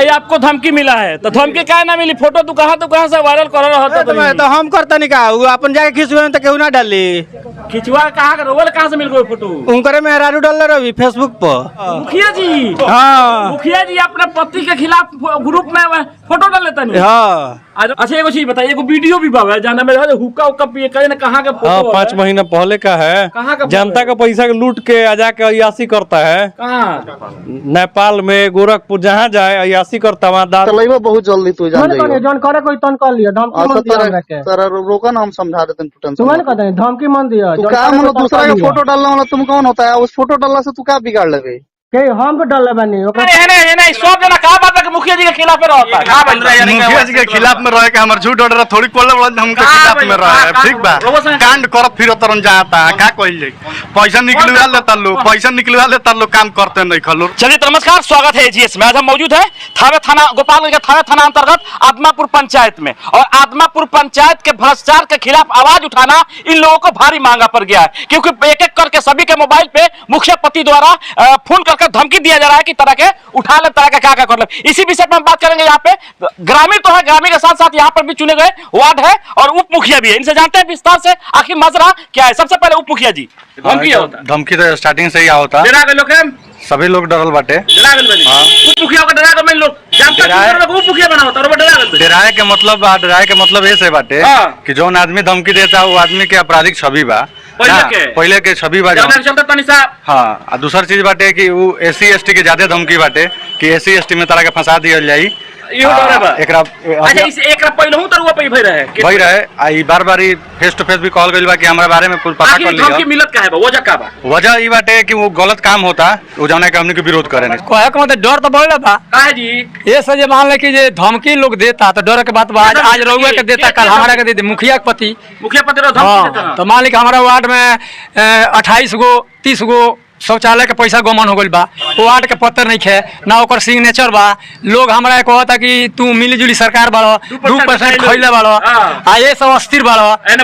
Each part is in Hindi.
ये आपको धमकी मिला है तो धमकी क्या ना मिली? फोटो तू कहाँ से वायरल कर रहा होता तो हम करता नहीं का अपन जाके खिंचवे तो केहू ना डाली खिंचवा कहाँ से मिल गई फोटो? उनकरे मेहरारू डाल रही फेसबुक पर। मुखिया जी, हाँ मुखिया जी अपने पति के खिलाफ ग्रुप में फोटो डाल लेता नहीं? हाँ। अच्छा एगो चीज बताइए, एगो वीडियो भी बाबा जाना में हुक्का उक्का पिए कहे ना कहाँ का फोटो? हाँ 5 महीना पहले का है। कहाँ का? जनता का पैसा लूट के आजा के अयासी करता है। कहाँ? नेपाल में गोरखपुर जहाँ जाए अयासी करता वहाँ चलेबो बहुत जल्दी तू जान जाइयो। जौन करे कोई तन कर लिया धमकी मन दिया के तेरा रोका ना हम समझा देते हैं टेंशन। तुमने कहते हैं धमकी मन दिया तू क्या मतलब दूसरा का फोटो डालने वाला तुम कौन होता है? उस फोटो डालने से तू क्या बिगाड़ लेबे? के हम पे डाल बनी है नहीं सब जना कहा बात है कि मुखिया जी के खिलाफ रहता है। कहां बन रहा है? मुखिया जी के खिलाफ में रहे के हमर झूठ ऑर्डर थोड़ी पड़ले वाला हम के खिलाफ में रहे। ठीक बा, कांड करत फिरत रन जाता का कहिल जाई? पैसा निकलवा लेता लो, पैसा निकलवा लेता लो, काम करते नहीं खलो। चलिए तो नमस्कार, स्वागत है एजीएस में। आज हम मौजूद है थावे थाना, गोपालगंज के थावे थाना अंतर्गत आदमापुर पंचायत में। और आदमापुर पंचायत के भ्रष्टाचार के खिलाफ आवाज उठाना इन लोगों को भारी महंगा पड़ गया है, क्योंकि एक एक करके सभी के मोबाइल पे मुखिया पति द्वारा फोन करके धमकी दिया जा रहा है कि तरह के उठा ले, तरह का क्या कर ले। इसी विषय में हम बात करेंगे। यहाँ पे ग्रामीण तो है, ग्रामीण के साथ साथ यहाँ पर भी चुने गए वार्ड है और उप मुखिया भी है। इनसे जानते हैं विस्तार से आखिर माजरा क्या है। सबसे पहले उप मुखिया जी, धमकी होता? धमकी तो स्टार्टिंग से ही होता, सभी लोग डरल बाटे। उप मुखिया का डरा के लोग जानता उप मुखिया बना होता और डराए के मतलब ऐसे बाटे कि जौन आदमी धमकी देता वो आदमी के आपराधिक छवि बा, पहले के छवि बा। हाँ, दूसर चीज बाटे कि वो SC ST के ज्यादा धमकी बाटे कि SC ST में तरह के फंसा दिया जाये। बार फेस टू फेस भी कॉल गइल बा कि हमरा बारे में पता कर लिया। मिलत का है वजह का बा? वजह ई बाटे कि वो गलत काम होता वो जौना के हमनी के विरोध करे नहीं। कोई का मतलब डर तो बढ़ला बा काहे जी? ये से जे मान ले कि जे धमकी लोग देता तो डर के बात बा। आज रउआ के देता, कल हमारा के दे दे। मुखिया पति धमकी देता तो मान ले कि हमारा वार्ड में 28 गो 30 गो शौचालय के पैसा गमन हो गई बा, वार्ड के पत्र नहीं खे ना ओकर सिग्नेचर बा। लोग हमरा कहता कि तू मिली-जुली सरकार बाड़ो, 2% खइले बाड़ो आ ये सब अस्थिर बाड़ो तो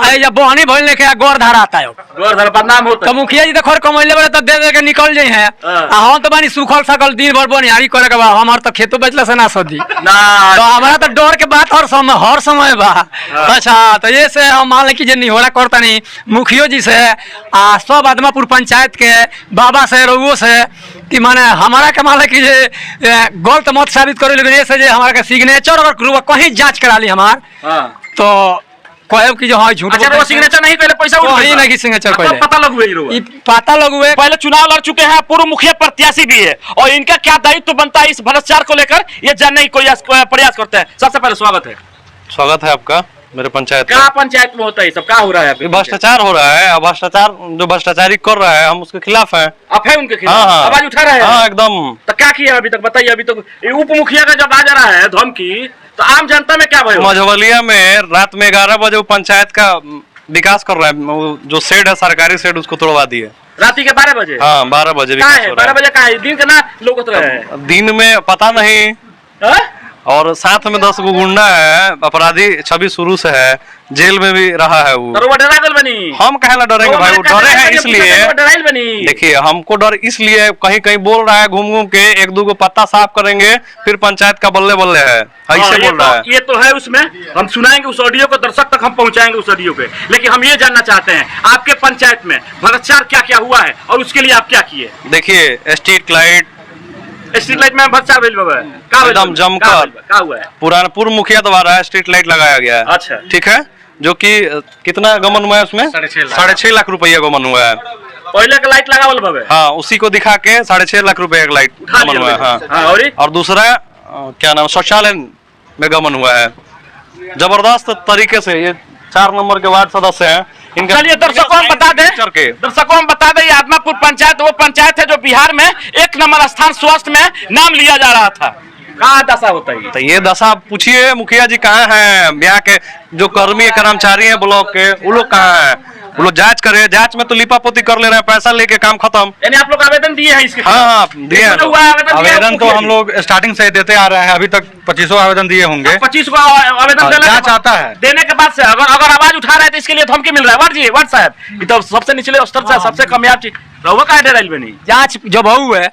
ए जब बहनी भइल लेके गोर धारा आता है, गोर धारा बदनाम होता तो मुखिया जी तो खर कमैले बड़े तो दे दे के निकल जाई है। आ हम तो बानी सुखल सकल दिन भर बनिहारी करे के बा, हमार तो खेतो बेचला से ना सदी ना, तो हमरा तो डर के बात हर समय बा। अच्छा तो ये से हम मान ले कि जे निहोरा करता नहीं मुखियो जी से आ सब आदमापुर पंचायत के बाबा से रउओ से कि माने हमारा के मान ले कि जे गलत मत साबित करे, लेकिन ऐसे जे हमारा के सिग्नेचर अगर कहीं जांच करा ली हमार तो कहब कि जो हां झूठ। अच्छा वो सिग्नेचर नहीं पहले पैसा उठ नहीं नहीं सिग्नेचर पहले पता लगुए ई पता लगुए। पहले चुनाव लड़ चुके हैं, पूर्व मुखिया प्रत्याशी भी है और इनका क्या दायित्व बनता है इस भ्रष्टाचार को लेकर ये जानने की कोई प्रयास करते हैं। सबसे पहले स्वागत है आपका मेरे पंचायत। क्या पंचायत में होता है सब? क्या हो रहा है? भ्रष्टाचार हो रहा है। भ्रष्टाचार जो भ्रष्टाचारी कर रहा है हम उसके खिलाफ है। अब है उनके खिलाफ आवाज उठा रहे हैं? हाँ एकदम। तो क्या किया अभी तक बताइए? अभी तक उप मुखिया का जब आ जा रहा है धमकी तो आम जनता में क्या भय? मझवलिया में रात में 11 बजे वो पंचायत का विकास कर रहा है, जो शेड है सरकारी शेड उसको तोड़वा दिए रात के 12 बजे। हाँ 12 बजे 12 बजे का है दिन के ना लोग दिन में पता नहीं। और साथ में 10 गो गुंडा है, अपराधी छवि शुरू से है, जेल में भी रहा है वो। हम कहला डरेंगे भाई? वो डरे हैं इसलिए, देखिए हमको डर इसलिए कहीं कहीं बोल रहा है घूम घूम के 1-2 गो पत्ता साफ करेंगे फिर पंचायत का बल्ले बल्ले है ऐसे बोल रहा है। ये तो है, उसमें हम सुनाएंगे उस ऑडियो को, दर्शक तक हम पहुंचाएंगे उस ऑडियो पे। लेकिन हम ये जानना चाहते हैं आपके पंचायत में भ्रष्टाचार क्या क्या हुआ है और उसके लिए आप क्या किए? देखिए स्ट्रीट लाइट में भ्रष्टाचार एकदम जमकर पुराना पूर्व मुखिया द्वारा स्ट्रीट लाइट लगाया गया है। अच्छा ठीक है, जो कि कितना गमन हुआ है उसमें? 6.5 लाख रुपया गमन हुआ है। पहले का लाइट लगा हाँ उसी को दिखा के 6.5 लाख रुपए का लाइट गमन हुआ है। हाँ और दूसरा क्या नाम शौचालय में गमन हुआ है जबरदस्त तरीके से। ये 4 नंबर के वार्ड सदस्य हैं इनका। चलिए दर्शकों हम बता दें ये आदमापुर पंचायत वो पंचायत है जो बिहार में 1 नंबर स्थान स्वास्थ्य में नाम लिया जा रहा था। कहाँ दशा होता है? तो ये दशा पूछिए मुखिया जी कहाँ हैं? यहाँ के जो कर्मी कर्मचारी हैं ब्लॉक के वो लोग कहाँ हैं? वो लोग जांच करे, जांच में तो लिपापोती कर ले रहे हैं, पैसा लेके काम खत्म। यानी आप लोग आवेदन दिए हैं इसके? हाँ दिए हैं। आवेदन तो हम लोग स्टार्टिंग से देते आ रहे हैं, अभी तक 25 आवेदन दिए होंगे। 25 को आवेदन जांच आता है देने के बाद से अगर आवाज उठा रहे हैं तो इसके लिए धमकी मिल रहा है। वार्ड साहब ये तो सबसे निचले स्तर से सबसे कामयाब चीज रहुआ काहे डराइल बनी? जांच जब हुई है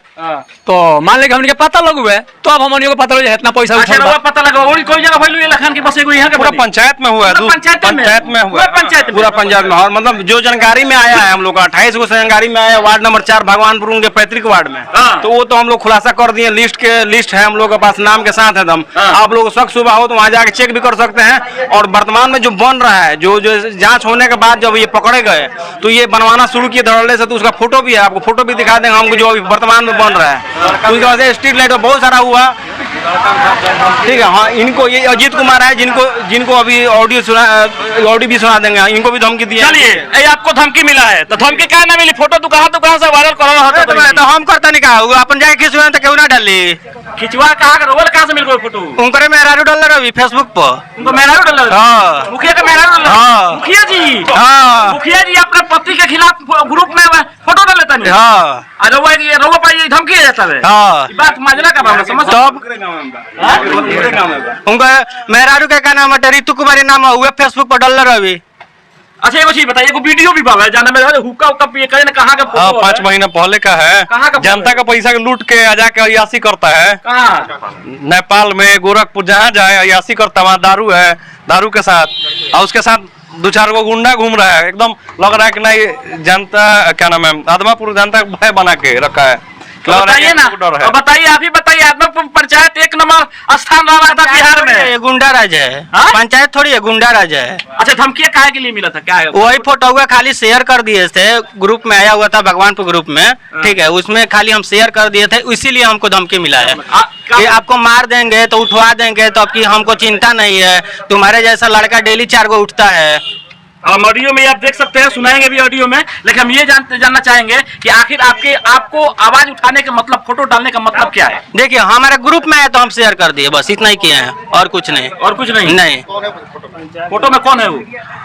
तो मान ले कि हमने के पता लगू है तो अब हमने को पता लगे इतना पैसा अच्छा उठा रहुआ पता लगा और कोई जगह भइलू ये लखन के बस एगो यहाँ के पूरा बनी? पंचायत में हुआ है, पूरा पंचायत में हुआ है। पंचायत में पूरा पंचायत में। और मतलब जो जानकारी में आया है हम लोग का 28 गो जानकारी में आया, वार्ड नंबर 4 भगवानपुर उनके पैतृक वार्ड में। तो वो तो हम लोग खुलासा कर दिए, लिस्ट है हम लोग के पास, नाम के साथ एकदम। आप लोग शक सुबह हो तो वहाँ जाके चेक भी कर सकते हैं। और वर्तमान में जो बन रहा है, जो जांच होने के बाद जब ये पकड़े गए तो ये बनवाना शुरू किए धड़ल्ले से, तो उसका फोटो भी है, आपको फोटो भी दिखा देंगे हमको, जो अभी वर्तमान में बन रहा है। तो उसके बाद स्ट्रीट लाइट बहुत सारा हुआ, ठीक है। हाँ, इनको ये अजीत कुमार है जिनको अभी ऑडियो भी सुना देंगे, इनको भी धमकी दी। चलिए ये आपको धमकी मिला है तो धमकी क्या ना मिली? फोटो दुकान से वायरल कर रहा है तो हम करता नहीं कहा, अपन जाके खिंचवा तो क्यों ना डाली? खिंचवा कहा कहाँ से मिल गई फोटो? उनकरे मेहरारू डाल रहा फेसबुक पर। उनको मेहरारू डाल रहा? हाँ। मुखिया का मेहरारू डाल रहा? हाँ। मुखिया जी, हाँ। मुखिया जी अपने पति के खिलाफ ग्रुप में फोटो डाल लेता नहीं? हाँ। रहुआ पर ये धमकी है जाता है? हाँ। बात माजरा का बात समझ तब उनका मेहरारू का नाम है रितु कुमारी, नाम हुआ फेसबुक पर डाल रहा अभी। अच्छा ये चीज बताइए, वीडियो भी बाबा जाना में हुक्का उक्का पिए कहीं ना कहाँ का फोटो? हाँ, 5 महीना पहले का है। कहाँ का? जनता का पैसा लूट के जाके अयासी करता है। कहाँ? नेपाल में, गोरखपुर, जहाँ जाए अयासी करता है। वहाँ दारू है, दारू के साथ और उसके साथ 2-4 गो गुंडा घूम रहा है। एकदम लग रहा है कि नहीं जनता, क्या नाम है, आदमापुर जनता भय बना के रखा है। बताइए ना, बताइए, आप ही बताइए। आदमापुर पंचायत 1 नंबर स्थान रहा था बिहार में। ये गुंडा राज है, पंचायत थोड़ी है, गुंडा राज है। अच्छा धमकी काहे के लिए मिला था? क्या है वही फोटो हुआ, खाली शेयर कर दिए थे, ग्रुप में आया हुआ था भगवानपुर ग्रुप में, ठीक है। उसमें खाली हम शेयर कर दिए थे, इसीलिए हमको धमकी मिला है कि आपको मार देंगे तो उठवा देंगे, तो आपकी हमको चिंता नहीं है, तुम्हारे जैसा लड़का डेली 4 गो उठता है। हम ऑडियो में आप देख सकते हैं, सुनाएंगे भी ऑडियो में, लेकिन हम ये जानना चाहेंगे कि आखिर आपको आवाज उठाने का मतलब, फोटो डालने का मतलब क्या है? देखिए हमारे ग्रुप में है तो हम शेयर कर दिए, बस इतना ही किए हैं, और कुछ नहीं। और कुछ नहीं? नहीं। फोटो में कौन है वो?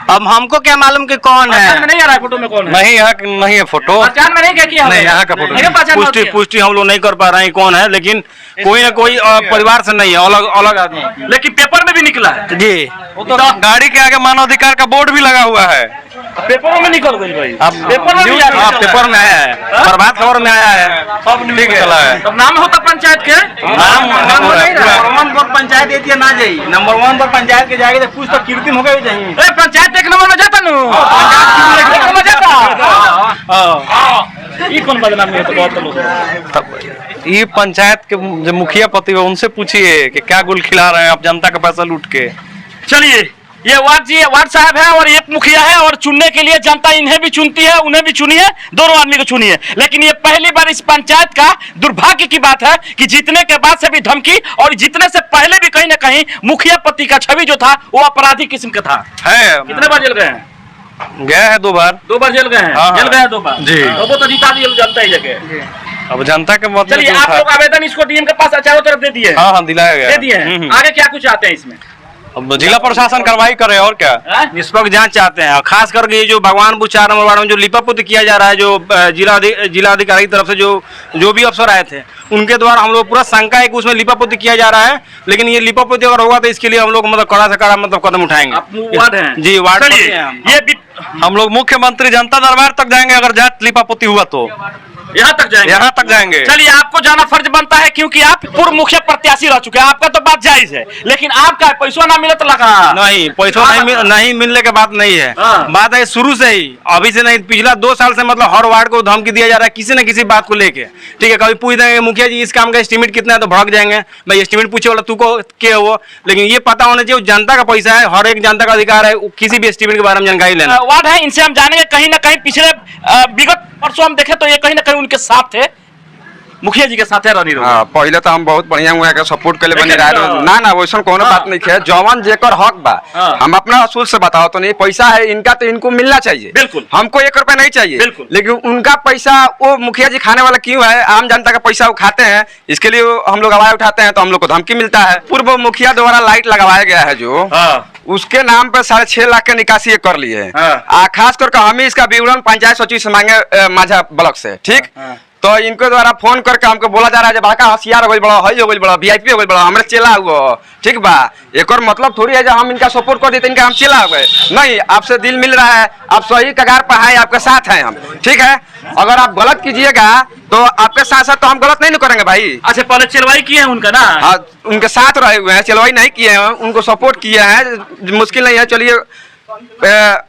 अब हमको क्या मालूम कि कौन है? नहीं आ रहा है फोटो में कौन है? नहीं, यहाँ नहीं है फोटो, पहचान में नहीं क्या किया? नहीं यहाँ का फोटो पुष्टि हम लोग नहीं कर पा रहे हैं कौन है, लेकिन कोई ना कोई परिवार से नहीं है, अलग आदमी। लेकिन पेपर में भी निकला है जी, तो गाड़ी के आगे मानवाधिकार का बोर्ड भी लगा हुआ है। पेपरों में निकल गई भाई, पेपर में भी पेपर में आया है, प्रभात खबर में आया है, सब ठीक है। तब नाम होता पंचायत के? नंबर 1 पर पंचायत एरिया ना जाई, नंबर 1 पर पंचायत के जाके कुछ तो कीर्ति हो गई चाहिए। पंचायत 1 नंबर में जाता नु, ये कौन बदनामी है? तो बहुत लोग ये पंचायत के जो मुखिया पति है उनसे पूछिए कि क्या गुल खिला रहे हैं आप जनता का पैसा लूट के। चलिए ये वार्ड साहब है और एक मुखिया है, और चुनने के लिए जनता इन्हें भी चुनती है, उन्हें भी चुनी है, दोनों आदमी को चुनी है। लेकिन ये पहली बार इस पंचायत का दुर्भाग्य की बात है कि जीतने के बाद से भी धमकी, और जीतने से पहले भी कहीं ना कहीं मुखिया पति का छवि जो था वो अपराधी किस्म का था। कितने बार जेल गए हैं? गया है 2 बार। 2 बार जेल गए हैं? हाँ, जेल गए 2 बार जी। वो तो जीता दिया जनता ही जगह। अब जनता के मतलब चलिए आप लोग आवेदन इसको डीएम के पास चारों तरफ दे दिए? हाँ दिलाया गया, दे दिए हैं। आगे क्या कुछ आते हैं इसमें? अब जिला प्रशासन कार्रवाई करे और क्या, निष्पक्ष जांच चाहते हैं। खास करके ये जो भगवानपुर 4 नंबर वार्ड में जो लिपापोती किया जा रहा है, जो जिलाधिकारी की तरफ से जो भी अफसर आए थे उनके द्वारा हम लोग पूरा शंका है कि उसमें लिपापोती किया जा रहा है। लेकिन ये लिपापोती अगर होगा तो इसके लिए हम लोग मतलब कड़ा से कड़ा मतलब कदम उठाएंगे। वार्ड है जी, वार्ड ये हम लोग मुख्यमंत्री जनता दरबार तक जाएंगे अगर जांच लिपापोती हुआ तो। यहाँ तक जाएंगे। चलिए आपको जाना फर्ज बनता है, क्योंकि आप पूर्व मुखिया प्रत्याशी रह चुके हैं, आपका तो बात जायज है। लेकिन आपका पैसा ना मिले तो लगा नहीं, पैसा नहीं मिलने के बात नहीं है। बात है शुरू से ही, अभी से नहीं, पिछला 2 साल से मतलब हर वार्ड को धमकी दिया जा रहा है किसी न किसी बात को लेके। ठीक है, कभी पूछ देंगे मुखिया जी इस काम का एस्टिमेट कितना है, तो भड़क जाएंगे, भाई एस्टिमेट पूछे वाला तू को के हो। लेकिन ये पता होना चाहिए जनता का पैसा है, हर एक जनता का अधिकार है किसी भी एस्टिमेट के बारे में जानकारी लेना। वार्ड है, इनसे हम जानेंगे कहीं ना कहीं पिछले विगत परसों हम देखे तो ये कहीं ना कहीं उनके साथ थे, मुखिया जी के साथ है रनी। हाँ, पहले तो हम बहुत बढ़िया हुआ के सपोर्ट के लिए बने रहे ना वैसा कोनो बात नहीं है। जवान जेकर हक बा, हम अपना असूल से बताओ तो नहीं, पैसा है इनका तो इनको मिलना चाहिए। बिल्कुल, हमको 1 रुपया नहीं चाहिए, लेकिन उनका पैसा वो मुखिया जी खाने वाला क्यों है? आम जनता का पैसा वो खाते हैं, इसके लिए हम लोग आवाज उठाते हैं तो हम लोग को धमकी मिलता है। पूर्व मुखिया द्वारा लाइट लगवाया गया है जो उसके नाम पे 6.5 लाख के निकासी कर लिए। खास करके हम ही इसका विवरण पंचायत सचिव से मांगे माझा ब्लॉक से, ठीक। तो इनको द्वारा फोन करके हमको बोला जा रहा है बड़का होशियार हो गई बड़ा हई हो गई बड़ा VIP हो गई बड़ा हमारे चेला हुआ ठीक बा। एक और मतलब थोड़ी है जब हम इनका सपोर्ट कर देते इनका हम चेला हो गए नहीं। आपसे दिल मिल रहा है, आप सही कगार पर है, आपके साथ हैं हम, ठीक है। अगर आप गलत कीजिएगा तो आपके साथ साथ तो हम गलत नहीं करेंगे भाई। अच्छा पहले चलवाई किए हैं उनका ना? हाँ, उनके साथ रहे हुए हैं, चलवाई नहीं किए हैं, उनको सपोर्ट किए हैं। मुश्किल नहीं है, चलिए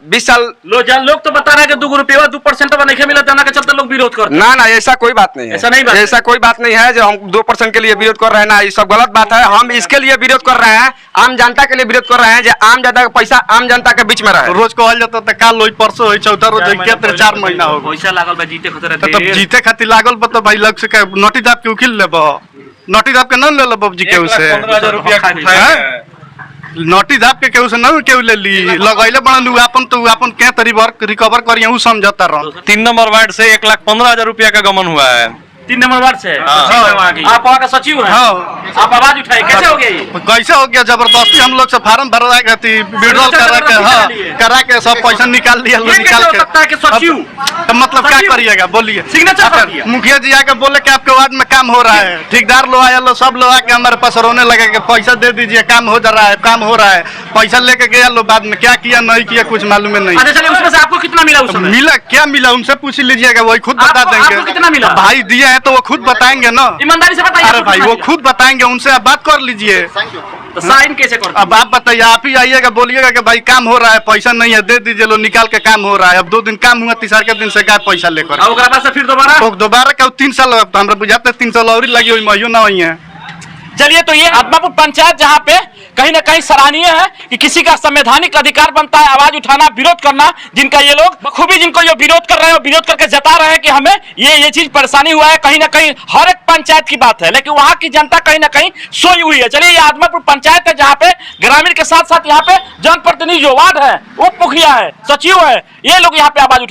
20 साल लोग तो बता रहे हैं कि 2 रुपया 2% नहीं मिला जाना के चलते लोग विरोध करते हैं। ना ऐसा कोई बात नहीं है, ऐसा कोई बात नहीं है जो हम 2% के लिए विरोध कर रहे हैं ना, ये सब गलत बात है। हम इसके लिए विरोध कर रहे हैं, आम जनता के लिए विरोध कर रहे हैं जो आम जनता का पैसा आम जनता के बीच में रहे। रोज कहल जाता था काल होई परसों होई चौथा रोज 4 महीना हो पैसा लागल बा जीते खातिर तब जीते खातिर लागल बा तो भाई लग से नोटिस दाब के वकील लेबो, नोटिस दाब के न ले लो बाबूजी के उसे 15,000 रुपया नोटिस आपके केहू से न केहू ले ली लगैले बड़ा लोग अपन तो अपन के तरी वर्क रिकवर करिए उ समझता रह। 3 नंबर वार्ड से 1,15,000 रुपया का गमन हुआ है। 3 नंबर वार्ड से आप वहाँ का सचिव हैं? आप आवाज उठाए, कैसे हो गया ये? कैसे हो गया? जबरदस्ती हम लोग से फार्म भरवा के थी विड्रॉल करा के सब पैसा निकाल लिया लोग निकाल के। सचिव तो मतलब क्या करिएगा बोलिए? सिग्नेचर मुखिया जी आके बोले कि आपके वार्ड में काम हो रहा है, ठेकेदार लोग आया लो सब लोग आके हमारे पास रोने लगे कि पैसा दे दीजिए काम हो जा रहा है, काम हो रहा है। पैसा लेके गया लो, बाद में क्या किया नहीं किया कुछ मालूम नहीं। उसमें से आपको कितना मिला? उसमें मिला क्या मिला उनसे पूछ लीजिएगा, वही खुद बता देंगे। कितना मिला? भाई दिए हैं तो वो खुद बताएंगे ना, ईमानदारी से बताइए। अरे भाई वो खुद बताएंगे, उनसे आप बात कर लीजिए। तो साइन कैसे करते? अब आप बताइए, आप ही आइएगा बोलिएगा कि भाई काम हो रहा है, पैसा नहीं है दे दीजिए, लो निकाल के काम हो रहा है। अब 2 दिन काम हुआ, तीसरा के दिन से क्या पैसा लेकर फिर दोबारा क्या 3 साल हमारा बुझाते 3 साल और लगी हुई महीना ना हुई है। चलिए, तो ये आदमापुर पंचायत जहाँ पे कहीं ना कहीं सराहनीय है कि किसी का संवैधानिक अधिकार बनता है आवाज उठाना, विरोध करना, जिनका ये लोग बखूबी जिनको ये विरोध कर रहे हैं, विरोध करके जता रहे हैं कि हमें ये चीज परेशानी हुआ है। कहीं ना कहीं हर एक पंचायत की बात है, लेकिन वहां की जनता कहीं ना कहीं सोई हुई है। चलिए, ये आदमापुर पंचायत है जहाँ पे ग्रामीण के साथ साथ यहाँ पे जनप्रतिनिधि जो वार्ड है, उप मुखिया है, सचिव है, ये लोग यहाँ पे आवाज